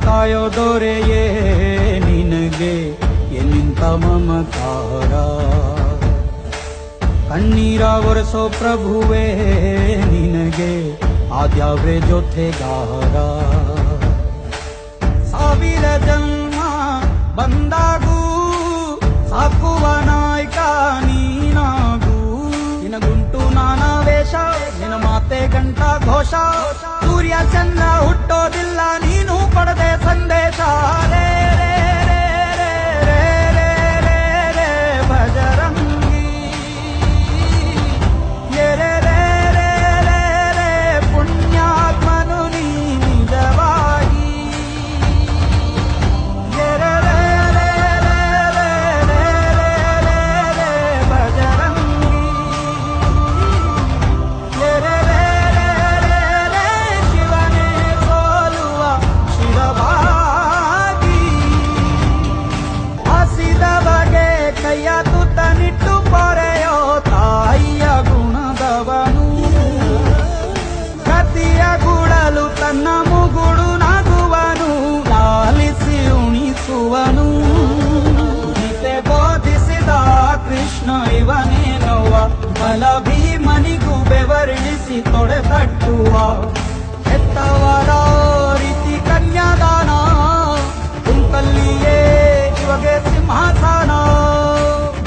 ಕಾಯೋ ದೊರೆಯೇ ನಿನಗೆ ಎಲ್ಲಿಂತ ಮಮಕಾರ. ಕಣ್ಣೀರ ಒರೆಸೋ ಪ್ರಭುವೇ ನಿನಗೆ ಆದ್ಯಾವ್ರೆ ಜೊತೆಗಾರ. ಸಾವಿರ ಜನ್ಮ ಬಂದಾಗೂ ಸಾಕುವ ನಾಯಕ ನೀನಾಗೂ. ನಿನಗುಂಟು ನಾನಾ ವೇಷ, ನಿನ್ನ ಮಾತೆ ಗಂಟ ಘೋಷ. ಸೂರ್ಯ ಚಂದ್ರ ಹುಟ್ಟೋದಿಲ್ಲ ನೀನು ಕೊಡದೆ ಸಂದೇಶ. ರೇ ರೇ ರೇ ರೇ ರೇ ರೇ ರೇ ರೇ ಭಜರಂಗಿ. ರೇ ರೇ ರೇ ರೇ ರೇ ರೇ ಪುಣ್ಯಾತ್ಮನು ನೀ ನಿಜವಾಗಿ. ರೇ ರೇ ರೇ ರೇ ರೇ ರೇ ರೇ ರೇ ರೇ ಭಜರಂಗಿ. ರೇ ರೇ ರೇ ರೇ ರೇ ರೇ ಶಿವನೇ ಸೋಲುವ ಶಿರವಾಗಿ. ಹಸಿದ ಬಗೆ ಕೈಯ ತುತ್ತನಿಟ್ಟು ಪೊರೆಯೋ ತಾಯಿಯ ಗುಣದವನು. ಕತಿಯ ಗುಡಲು ತನ್ನ ಮುಗುಡು ನಗುವನು, ಲಾಲಿಸಿ ಉಣಿಸುವನು. ಗೀತೆ ಬೋಧಿಸಿದ ಕೃಷ್ಣ ಇವನೇನೋವ, ಬಲ ಭೀಮನಿಗೂ ಬೆವರಿಳಿಸಿ ತೊಡೆ ತಟ್ಟುವ. ಹೆತ್ತವರ ರೀತಿ ಕನ್ಯಾದಾನ, ಕುಂಕಲ್ಲಿಯೇ ಇವಾಗ ಸಿಂಹಾಸನ.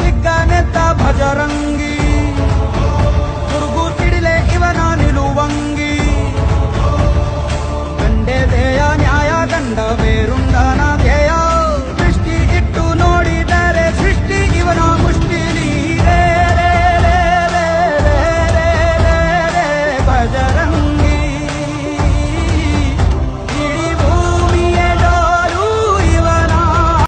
ದಿಗ್ಗನೆತ್ತ ಭಜರಂಗ